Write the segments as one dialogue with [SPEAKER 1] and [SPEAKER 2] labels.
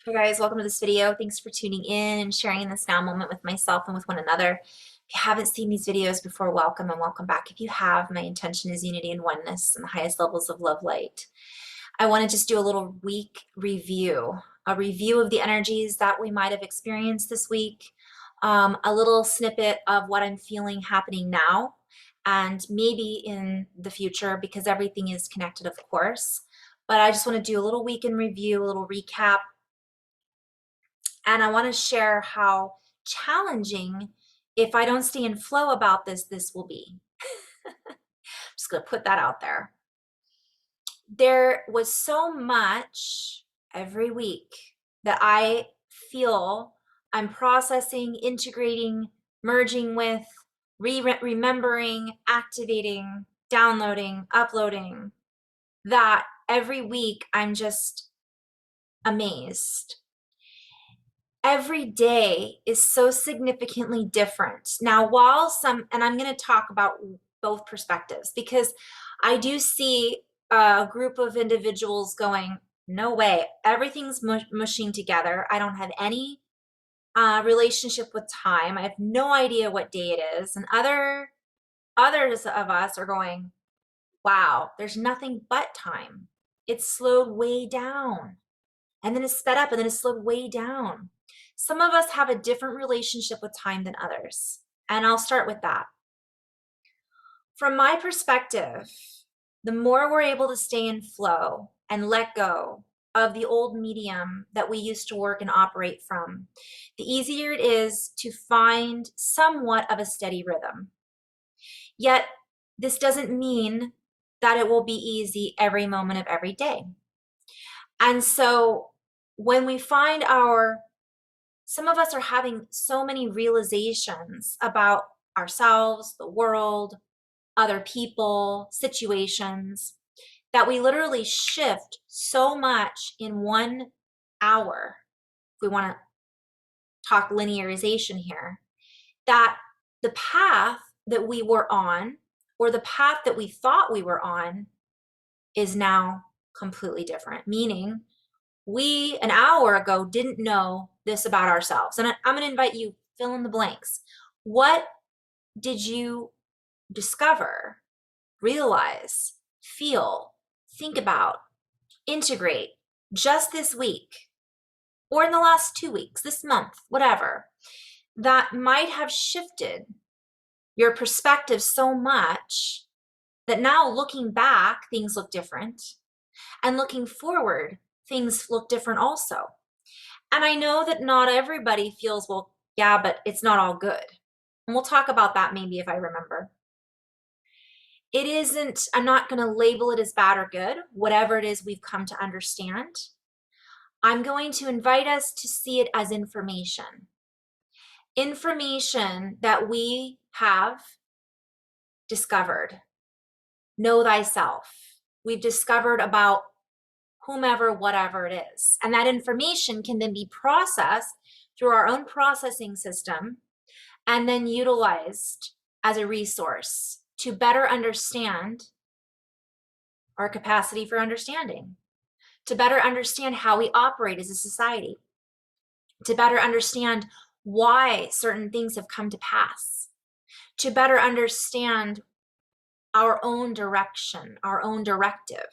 [SPEAKER 1] Hey guys, welcome to this video. Thanks for tuning in and sharing this now moment with myself and with one another. If you haven't seen these videos before, welcome and welcome back. If you have, my intention is unity and oneness and the highest levels of love light. I want to just do a little week review, a review of the energies that we might have experienced this week, a little snippet of what I'm feeling happening now and maybe in the future, because everything is connected, of course. But I just want to do a little week in review, a little recap. And I want to share how challenging, if I don't stay in flow about this will be. I'm just going to put that out there. There was so much every week that I feel I'm processing, integrating, merging with, remembering, activating, downloading, uploading, that every week I'm just amazed. Every day is so significantly different. Now, while and I'm going to talk about both perspectives, because I do see a group of individuals going, no way, everything's mushing together. I don't have any relationship with time. I have no idea what day it is. And others of us are going, wow, there's nothing but time. It's slowed way down. And then it's sped up and then it's slowed way down. Some of us have a different relationship with time than others. And I'll start with that. From my perspective, the more we're able to stay in flow and let go of the old medium that we used to work and operate from, the easier it is to find somewhat of a steady rhythm. Yet, this doesn't mean that it will be easy every moment of every day. And so when we find some of us are having so many realizations about ourselves, the world, other people, situations, that we literally shift so much in 1 hour, if we want to talk linearization here, that the path that we were on, or the path that we thought we were on, is now completely different. Meaning, we, an hour ago, didn't know this about ourselves. And I'm going to invite you, fill in the blanks. What did you discover, realize, feel, think about, integrate just this week, or in the last 2 weeks, this month, whatever, that might have shifted your perspective so much that now looking back, things look different, and looking forward, things look different also. And I know that not everybody feels, well, yeah, but it's not all good. And we'll talk about that maybe if I remember. It isn't, I'm not going to label it as bad or good, whatever it is we've come to understand. I'm going to invite us to see it as information. Information that we have discovered. Know thyself. We've discovered about whomever, whatever it is. And that information can then be processed through our own processing system and then utilized as a resource to better understand our capacity for understanding, to better understand how we operate as a society, to better understand why certain things have come to pass, to better understand our own direction, our own directive.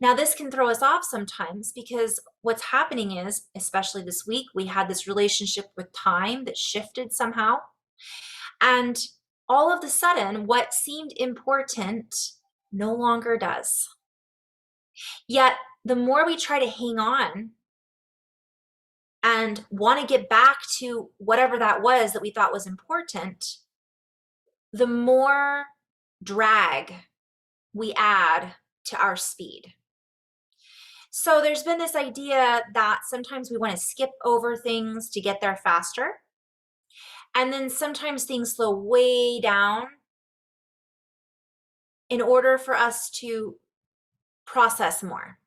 [SPEAKER 1] Now, this can throw us off sometimes because what's happening is, especially this week, we had this relationship with time that shifted somehow. And all of a sudden, what seemed important no longer does. Yet, the more we try to hang on and want to get back to whatever that was that we thought was important, the more drag we add to our speed. So there's been this idea that sometimes we want to skip over things to get there faster. And then sometimes things slow way down in order for us to process more.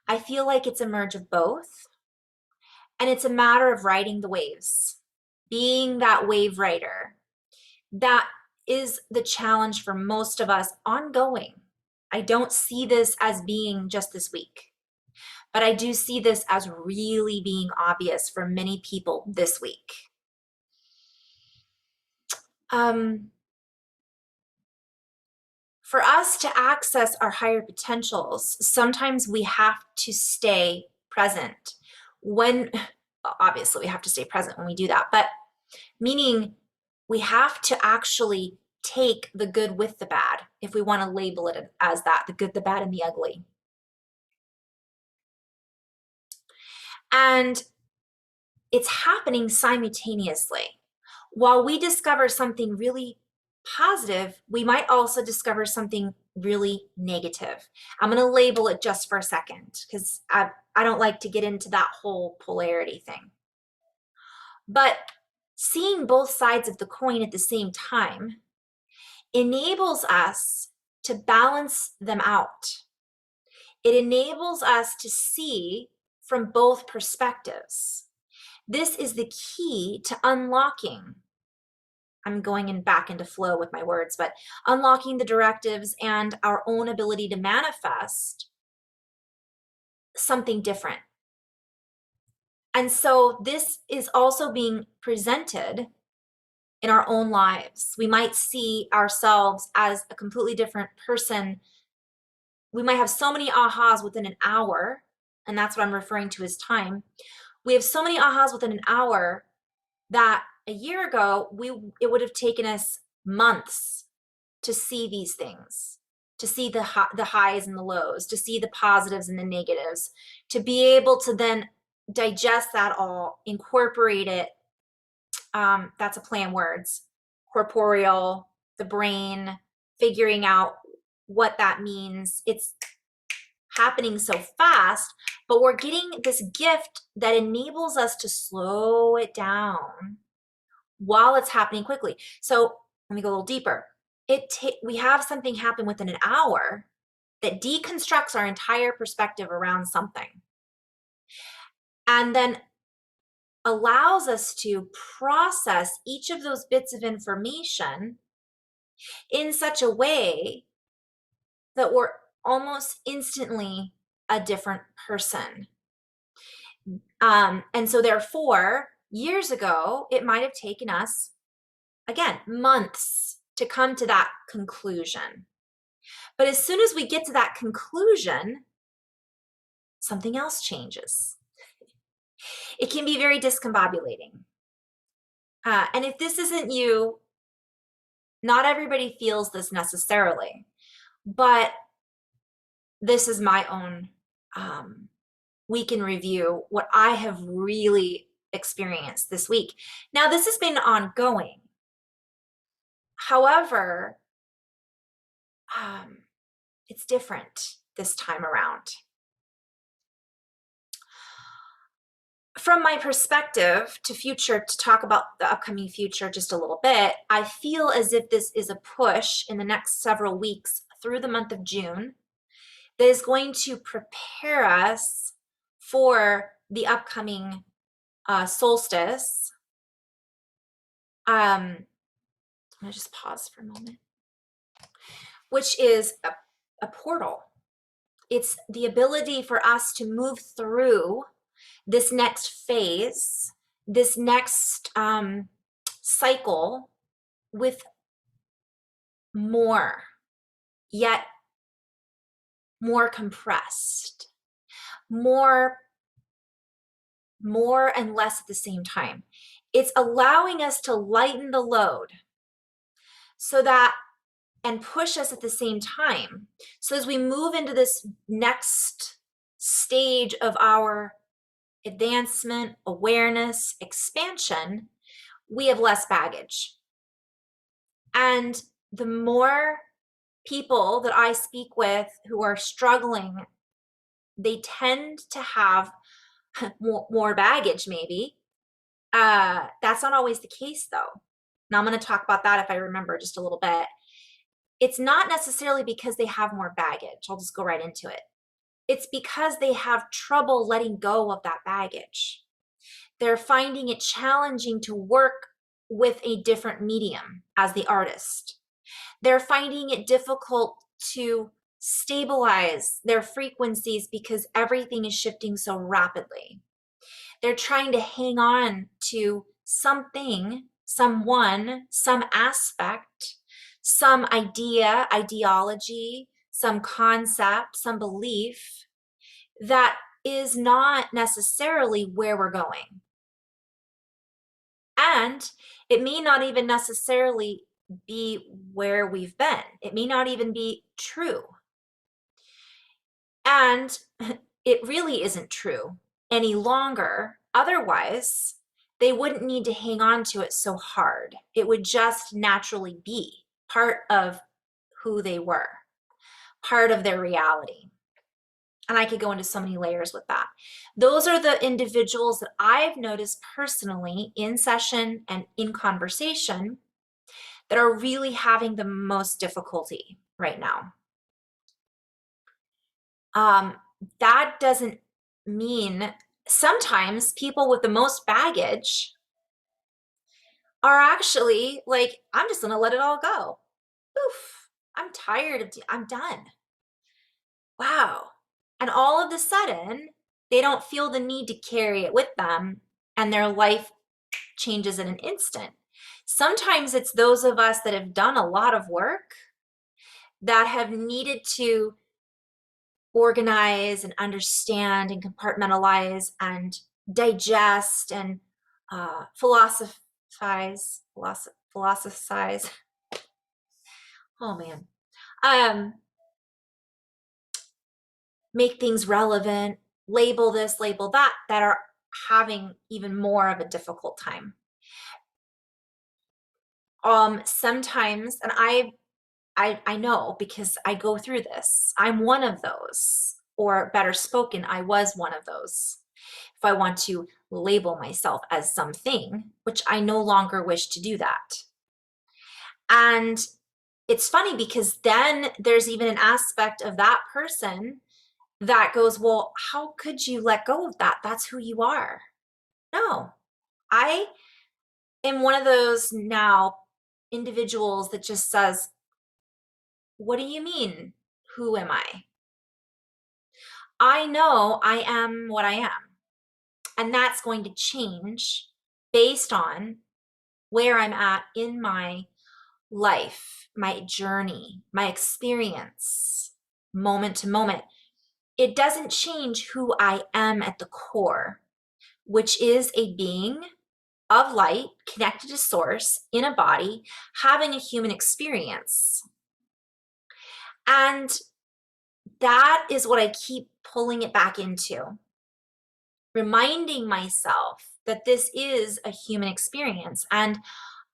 [SPEAKER 1] I feel like it's a merge of both. And it's a matter of riding the waves, being that wave rider. That is the challenge for most of us ongoing. I don't see this as being just this week. But I do see this as really being obvious for many people this week. For us to access our higher potentials, sometimes we have to stay present. Obviously we have to stay present when we do that, but meaning we have to actually take the good with the bad, if we want to label it as that, the good, the bad, and the ugly. And it's happening simultaneously. While we discover something really positive, we might also discover something really negative. I'm going to label it just for a second because I don't like to get into that whole polarity thing. But seeing both sides of the coin at the same time enables us to balance them out. It enables us to see from both perspectives. This is the key to unlocking. I'm going back into flow with my words, but unlocking the directives and our own ability to manifest something different. And so this is also being presented in our own lives. We might see ourselves as a completely different person. We might have so many ahas within an hour, and that's what I'm referring to as time. We have so many ahas within an hour that a year ago, it would have taken us months to see these things, to see the highs and the lows, to see the positives and the negatives, to be able to then digest that all, incorporate it. That's a play on words. Corporeal, the brain, figuring out what that means. It's happening so fast, but we're getting this gift that enables us to slow it down while it's happening quickly. So let me go a little deeper. We have something happen within an hour that deconstructs our entire perspective around something, and then allows us to process each of those bits of information in such a way that we're almost instantly a different person. And so therefore, years ago, it might have taken us, again, months to come to that conclusion. But as soon as we get to that conclusion, something else changes. It can be very discombobulating. And if this isn't you, not everybody feels this necessarily, but this is my own week in review, what I have really experienced this week. Now, this has been ongoing. However, it's different this time around. From my perspective to talk about the upcoming future just a little bit, I feel as if this is a push in the next several weeks through the month of June that is going to prepare us for the upcoming solstice. I'm gonna just pause for a moment, which is a portal. It's the ability for us to move through this next phase, this next cycle with more, yet more compressed, more and less at the same time. It's allowing us to lighten the load so that, and push us at the same time. So as we move into this next stage of our advancement, awareness, expansion, we have less baggage. And the more people that I speak with who are struggling, they tend to have more baggage, maybe. That's not always the case, though. Now I'm going to talk about that if I remember just a little bit. It's not necessarily because they have more baggage. I'll just go right into it. It's because they have trouble letting go of that baggage. They're finding it challenging to work with a different medium as the artist. They're finding it difficult to stabilize their frequencies because everything is shifting so rapidly. They're trying to hang on to something, someone, some aspect, some idea, ideology, some concept, some belief that is not necessarily where we're going. And it may not even necessarily be where we've been. It may not even be true. And it really isn't true any longer. Otherwise, they wouldn't need to hang on to it so hard. It would just naturally be part of who they were, part of their reality. And I could go into so many layers with that. Those are the individuals that I've noticed personally in session and in conversation that are really having the most difficulty right now. That doesn't mean sometimes people with the most baggage are actually like, I'm just going to let it all go. Oof, I'm tired of, I'm done. Wow. And all of a sudden, they don't feel the need to carry it with them, and their life changes in an instant. Sometimes it's those of us that have done a lot of work that have needed to organize and understand and compartmentalize and digest and philosophize. Oh man. Make things relevant, label this, label that, that are having even more of a difficult time. Sometimes, and I know because I go through this, I'm one of those, or better spoken, I was one of those. If I want to label myself as something, which I no longer wish to do that. And it's funny because then there's even an aspect of that person that goes, well, how could you let go of that? That's who you are. No, I am one of those now individuals that just says, what do you mean? Who am I? I know I am what I am. And that's going to change based on where I'm at in my life, my journey, my experience, moment to moment. It doesn't change who I am at the core, which is a being of light connected to source in a body, having a human experience. And that is what I keep pulling it back into, reminding myself that this is a human experience and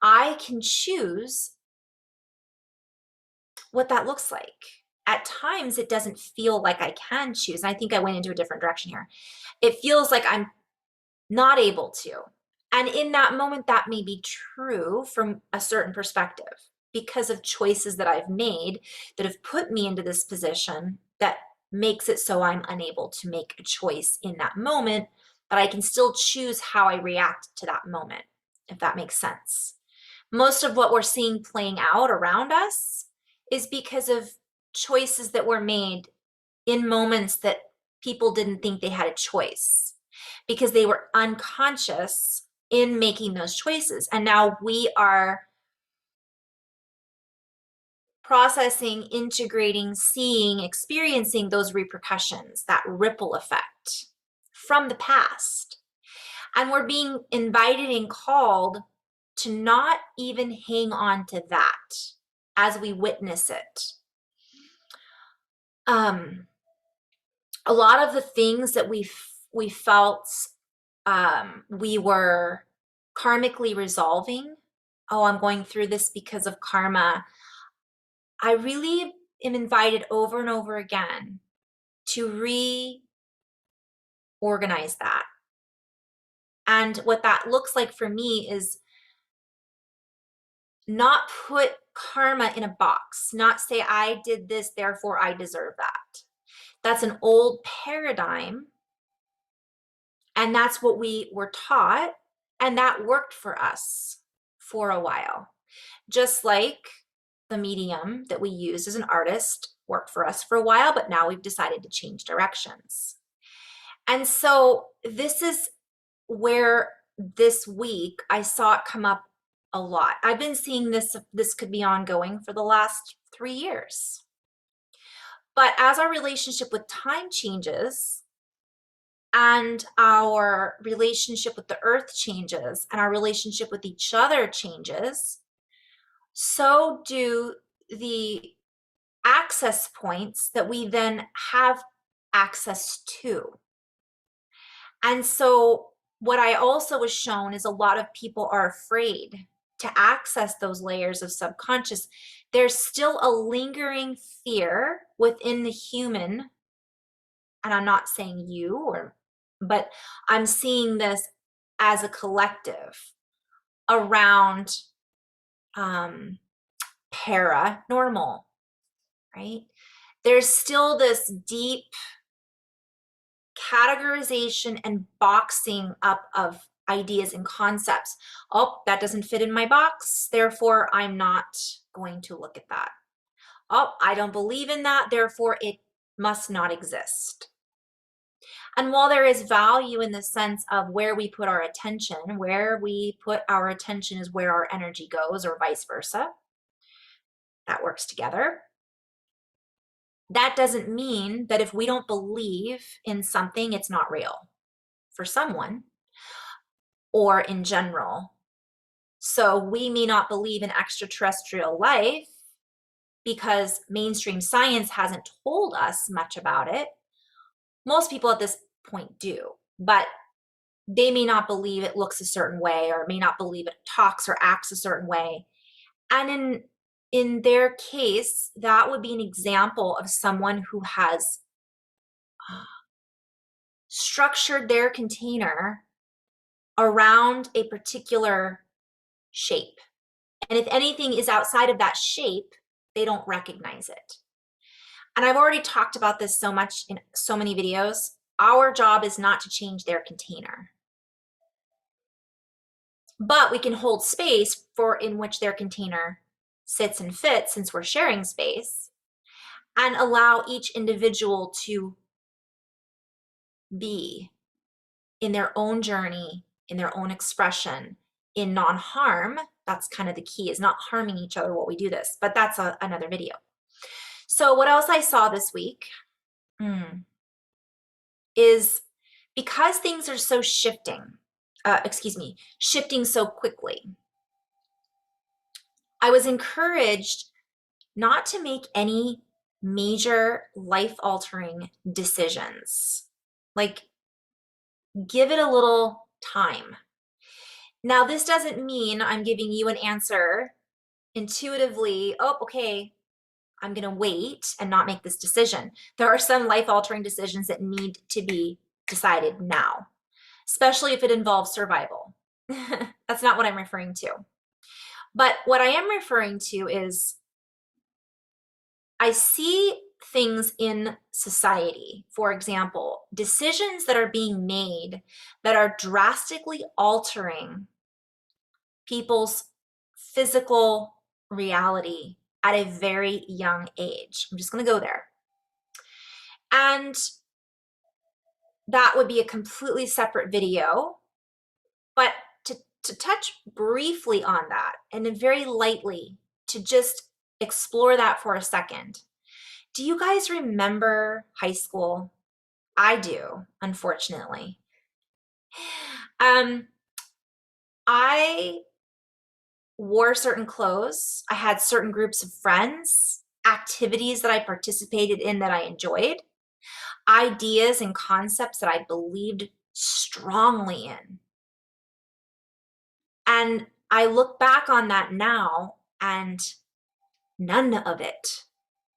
[SPEAKER 1] I can choose what that looks like. At times, it doesn't feel like I can choose. And I think I went into a different direction here. It feels like I'm not able to. And in that moment, that may be true from a certain perspective because of choices that I've made that have put me into this position that makes it so I'm unable to make a choice in that moment, but I can still choose how I react to that moment, if that makes sense. Most of what we're seeing playing out around us is because of choices that were made in moments that people didn't think they had a choice because they were unconscious in making those choices. And now we are processing, integrating, seeing, experiencing those repercussions, that ripple effect from the past. And we're being invited and called to not even hang on to that as we witness it. A lot of the things that we felt we were karmically resolving. Oh, I'm going through this because of karma. I really am invited over and over again to reorganize that. And what that looks like for me is not put karma in a box, not say I did this, therefore I deserve that. That's an old paradigm. And that's what we were taught. And that worked for us for a while. Just like the medium that we use as an artist worked for us for a while, but now we've decided to change directions. And so this is where this week I saw it come up a lot. I've been seeing this could be ongoing for the last 3 years. But as our relationship with time changes and our relationship with the earth changes and our relationship with each other changes, so do the access points that we then have access to. And so what I also was shown is a lot of people are afraid to access those layers of subconscious. There's still a lingering fear within the human, and I'm not saying you, but I'm seeing this as a collective around paranormal, right? There's still this deep categorization and boxing up of ideas and concepts. Oh, that doesn't fit in my box, therefore I'm not going to look at that. Oh, I don't believe in that, therefore it must not exist. And while there is value in the sense of where we put our attention, where we put our attention is where our energy goes, or vice versa, that works together. That doesn't mean that if we don't believe in something, it's not real for someone or in general. So we may not believe in extraterrestrial life because mainstream science hasn't told us much about it. Most people at this point do, but they may not believe it looks a certain way, or may not believe it talks or acts a certain way. And in their case, that would be an example of someone who has structured their container around a particular shape. And if anything is outside of that shape, they don't recognize it. And I've already talked about this so much in so many videos. Our job is not to change their container, but we can hold space for in which their container sits and fits, since we're sharing space, and allow each individual to be in their own journey, in their own expression, in non-harm. That's kind of the key, is not harming each other while we do this, but that's another video. So what else I saw this week is, because things are so shifting so quickly, I was encouraged not to make any major life-altering decisions. Like, give it a little time. Now, this doesn't mean I'm giving you an answer intuitively. Oh, okay, I'm going to wait and not make this decision. There are some life-altering decisions that need to be decided now, especially if it involves survival. That's not what I'm referring to. But what I am referring to is, I see things in society, for example, decisions that are being made that are drastically altering people's physical reality at a very young age. I'm just going to go there. And that would be a completely separate video. But to touch briefly on that, and then very lightly to just explore that for a second. Do you guys remember high school? I do, unfortunately. I wore certain clothes. I had certain groups of friends, activities that I participated in that I enjoyed, ideas and concepts that I believed strongly in. And I look back on that now, and none of it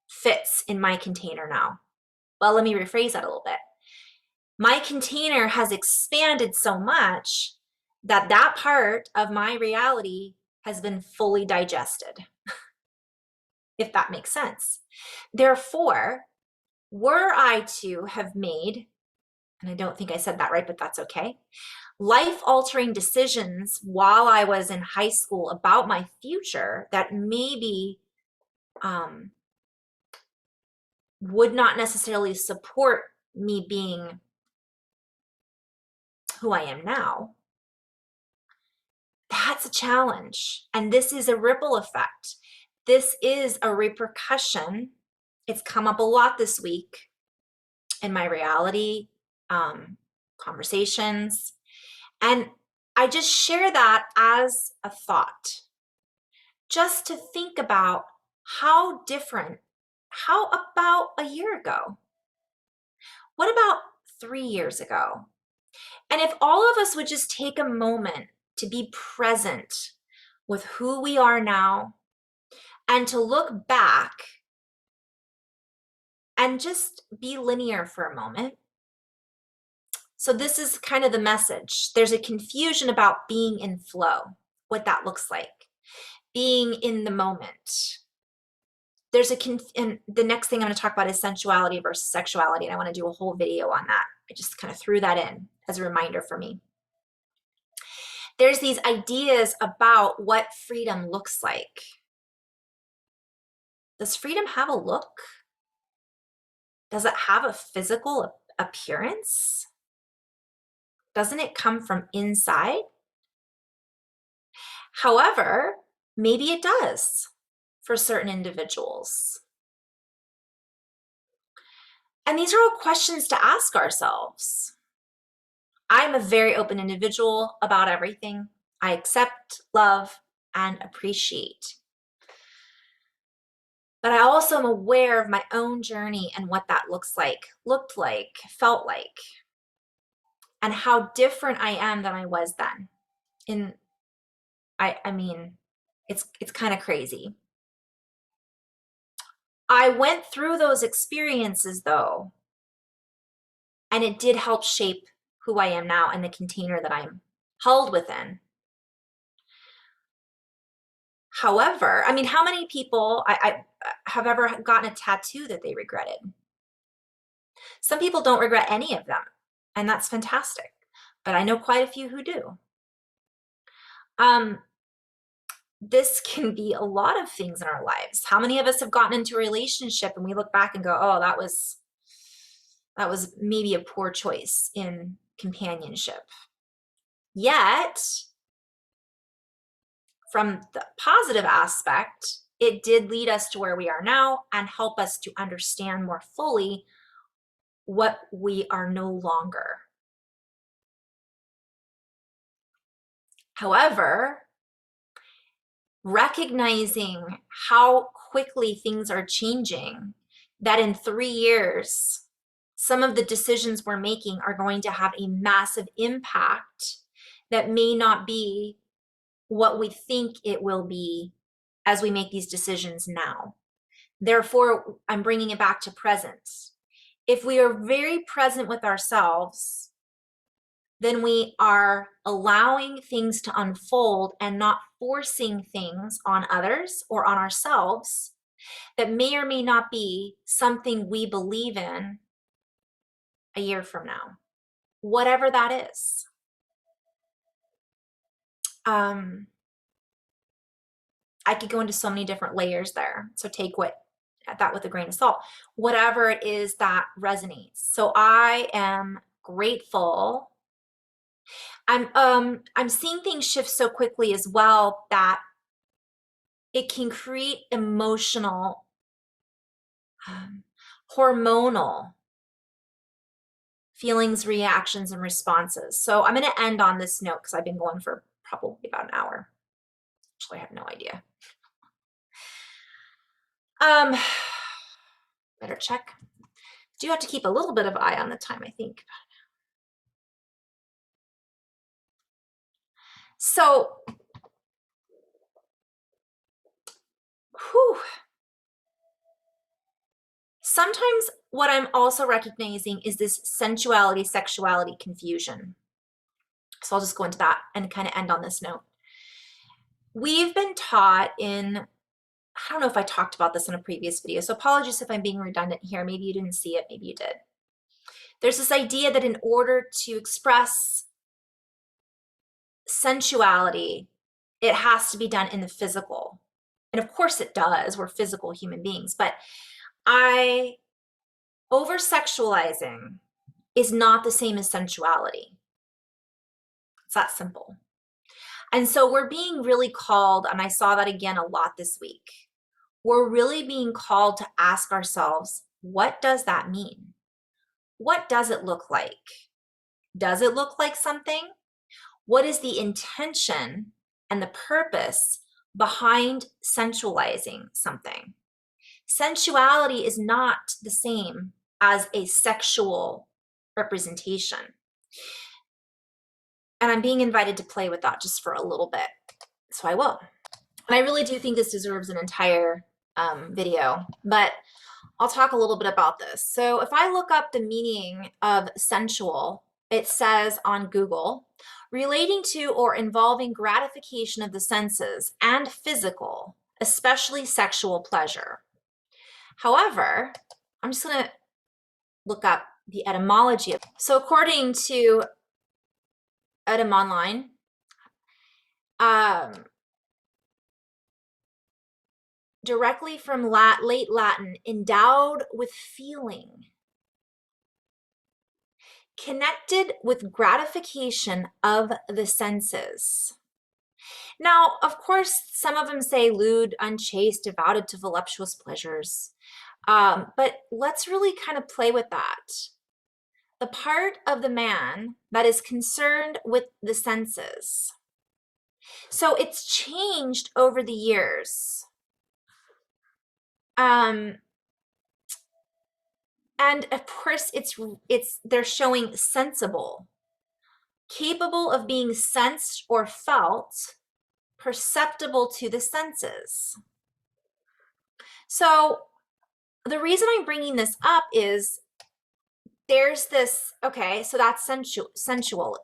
[SPEAKER 1] fits in my container now. Well, let me rephrase that a little bit. My container has expanded so much that that part of my reality has been fully digested, if that makes sense. Therefore, were I to have made, and I don't think I said that right, but that's okay, life-altering decisions while I was in high school about my future that maybe would not necessarily support me being who I am now, that's a challenge. And this is a ripple effect. This is a repercussion. It's come up a lot this week in my reality conversations. And I just share that as a thought, just to think about how different, how about a year ago? What about 3 years ago? And if all of us would just take a moment to be present with who we are now and to look back and just be linear for a moment. So this is kind of the message. There's a confusion about being in flow, what that looks like, being in the moment. And the next thing I'm going to talk about is sensuality versus sexuality, and I want to do a whole video on that. I just kind of threw that in as a reminder for me. There's these ideas about what freedom looks like. Does freedom have a look? Does it have a physical appearance? Doesn't it come from inside? However, maybe it does for certain individuals. And these are all questions to ask ourselves. I'm a very open individual about everything. I accept, love, and appreciate. But I also am aware of my own journey and what that looks like, looked like, felt like, and how different I am than I was then. I mean, it's kind of crazy. I went through those experiences though, and it did help shape who I am now and the container that I'm held within. However, I mean, how many people I have ever gotten a tattoo that they regretted? Some people don't regret any of them, and that's fantastic. But I know quite a few who do. This can be a lot of things in our lives. How many of us have gotten into a relationship and we look back and go, oh, that was maybe a poor choice in companionship. Yet, from the positive aspect, it did lead us to where we are now and help us to understand more fully what we are no longer. However, recognizing how quickly things are changing, that in 3 years, some of the decisions we're making are going to have a massive impact that may not be what we think it will be as we make these decisions now. Therefore, I'm bringing it back to presence. If we are very present with ourselves, then we are allowing things to unfold and not forcing things on others or on ourselves that may or may not be something we believe in a year from now, whatever that is. I could go into so many different layers there. So take that with a grain of salt, whatever it is that resonates. So I am grateful. I'm seeing things shift so quickly as well that it can create emotional, hormonal feelings, reactions, and responses. So I'm going to end on this note because I've been going for probably about an hour. Actually, I have no idea. Better check. Do have to keep a little bit of eye on the time, I think. So, sometimes what I'm also recognizing is this sensuality, sexuality confusion. So I'll just go into that and kind of end on this note. We've been taught I don't know if I talked about this in a previous video, so apologies if I'm being redundant here. Maybe you didn't see it, maybe you did. There's this idea that in order to express sensuality, it has to be done in the physical. And of course it does. We're physical human beings. But I Over sexualizing is not the same as sensuality. It's that simple. And so we're being really called, and I saw that again a lot this week. We're really being called to ask ourselves, what does that mean? What does it look like? Does it look like something? What is the intention and the purpose behind sensualizing something? Sensuality is not the same as a sexual representation. And I'm being invited to play with that just for a little bit. So I will. And I really do think this deserves an entire video, but I'll talk a little bit about this. So if I look up the meaning of sensual, it says on Google, relating to or involving gratification of the senses and physical, especially sexual pleasure. However, I'm just going to look up the etymology. So according to Etymonline, directly from late Latin, endowed with feeling, connected with gratification of the senses. Now, of course, some of them say lewd, unchaste, devoted to voluptuous pleasures. But let's really kind of play with that. The part of the man that is concerned with the senses. So it's changed over the years. And of course, they're showing sensible, capable of being sensed or felt, perceptible to the senses. So the reason I'm bringing this up is there's this, okay, so that's sensual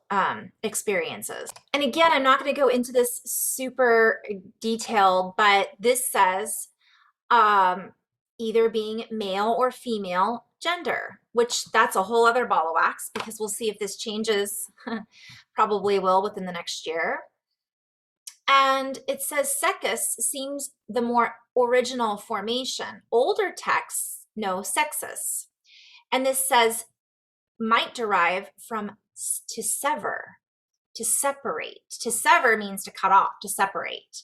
[SPEAKER 1] experiences. And again, I'm not going to go into this super detailed, but this says either being male or female gender, which that's a whole other ball of wax because we'll see if this changes. Probably will within the next year. And it says secus seems the more original formation. Older texts know sexus. And this says might derive from to sever, to separate. To sever means to cut off, to separate.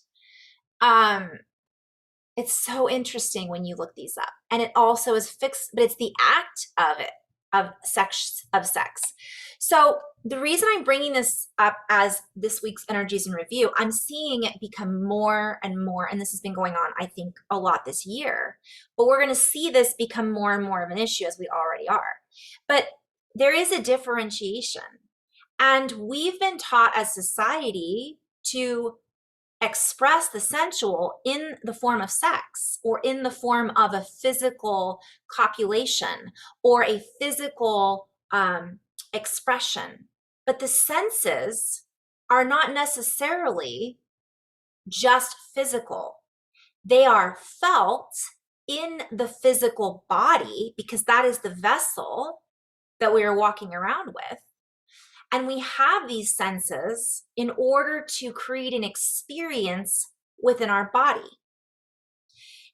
[SPEAKER 1] It's so interesting when you look these up. And it also is fixed, but it's the act of it, of sex. So the reason I'm bringing this up as this week's Energies in Review, I'm seeing it become more and more, and this has been going on, I think, a lot this year, but we're going to see this become more and more of an issue as we already are. But there is a differentiation, and we've been taught as society to express the sensual in the form of sex or in the form of a physical copulation or a physical expression. But the senses are not necessarily just physical. They are felt in the physical body because that is the vessel that we are walking around with. And we have these senses in order to create an experience within our body.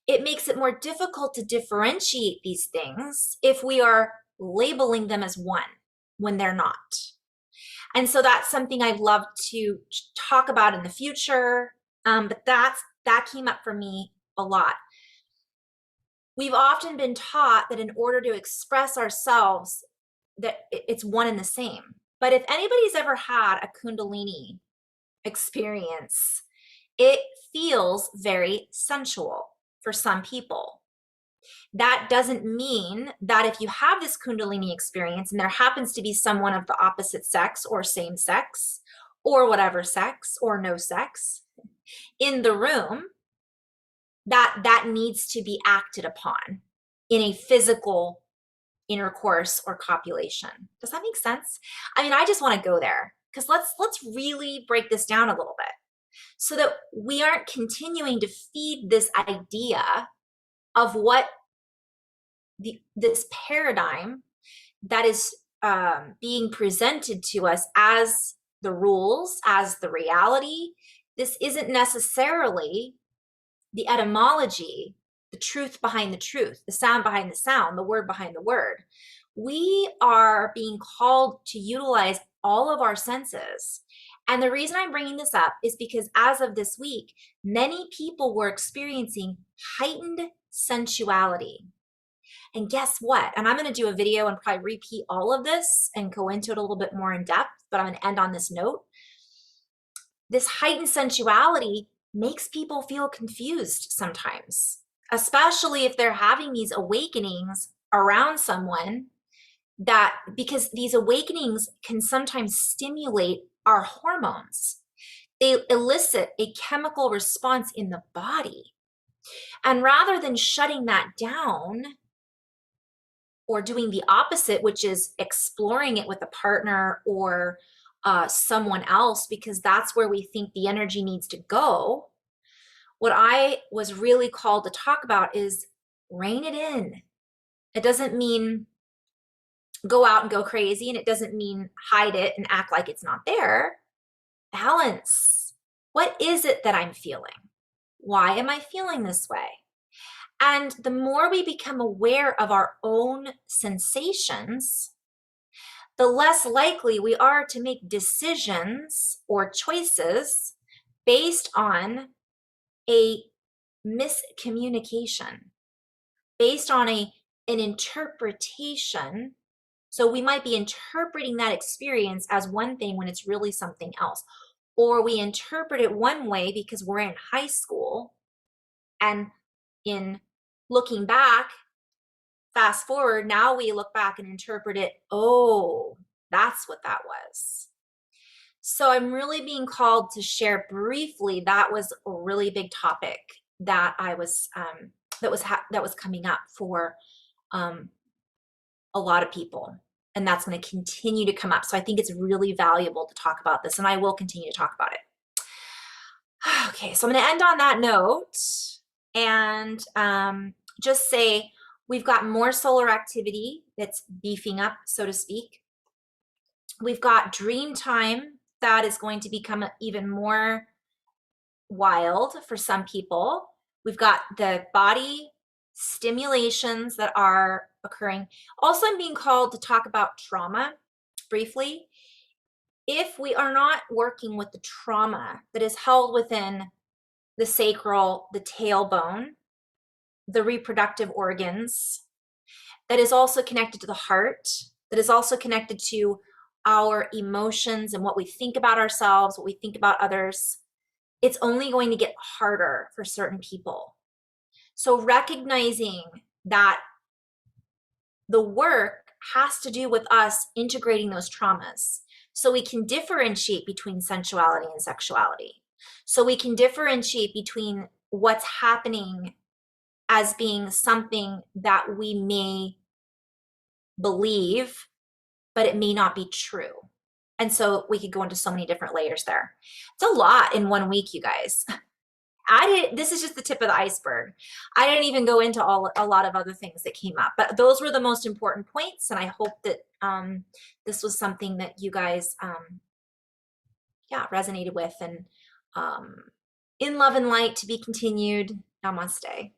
[SPEAKER 1] It makes it more difficult to differentiate these things if we are labeling them as one when they're not. And so that's something I'd love to talk about in the future. But that came up for me a lot. We've often been taught that in order to express ourselves, that it's one and the same. But if anybody's ever had a Kundalini experience, it feels very sensual for some people. That doesn't mean that if you have this Kundalini experience and there happens to be someone of the opposite sex or same sex or whatever sex or no sex in the room, that needs to be acted upon in a physical intercourse or copulation. Does that make sense? I mean, I just want to go there because let's really break this down a little bit so that we aren't continuing to feed this idea of what this paradigm that is being presented to us as the rules, as the reality. This isn't necessarily the etymology, the truth behind the truth, the sound behind the sound, the word behind the word. We are being called to utilize all of our senses. And the reason I'm bringing this up is because as of this week, many people were experiencing heightened sensuality. And guess what? And I'm going to do a video and probably repeat all of this and go into it a little bit more in depth, but I'm going to end on this note. This heightened sensuality makes people feel confused sometimes, especially if they're having these awakenings around someone, that because these awakenings can sometimes stimulate our hormones. They elicit a chemical response in the body. And rather than shutting that down or doing the opposite, which is exploring it with a partner or someone else, because that's where we think the energy needs to go, what I was really called to talk about is rein it in. It doesn't mean go out and go crazy, and it doesn't mean hide it and act like it's not there. Balance. What is it that I'm feeling? Why am I feeling this way? And the more we become aware of our own sensations, the less likely we are to make decisions or choices based on a miscommunication, based on an interpretation. So we might be interpreting that experience as one thing when it's really something else. Or we interpret it one way because we're in high school, and in looking back, fast forward, now we look back and interpret it, oh, that's what that was. So I'm really being called to share briefly. That was a really big topic that I was that was coming up for a lot of people, and that's going to continue to come up. So I think it's really valuable to talk about this, and I will continue to talk about it. Okay, so I'm going to end on that note and just say we've got more solar activity that's beefing up, so to speak. We've got dream time that is going to become even more wild for some people. We've got the body stimulations that are occurring. Also, I'm being called to talk about trauma briefly. If we are not working with the trauma that is held within the sacral, the tailbone, the reproductive organs, that is also connected to the heart, that is also connected to our emotions and what we think about ourselves, what we think about others, it's only going to get harder for certain people. So recognizing that the work has to do with us integrating those traumas so we can differentiate between sensuality and sexuality. So we can differentiate between what's happening as being something that we may believe, but it may not be true. And so we could go into so many different layers there. It's a lot in 1 week, you guys. This is just the tip of the iceberg. I didn't even go into a lot of other things that came up, but those were the most important points. And I hope that this was something that you guys, resonated with. And in love and light, to be continued. Namaste.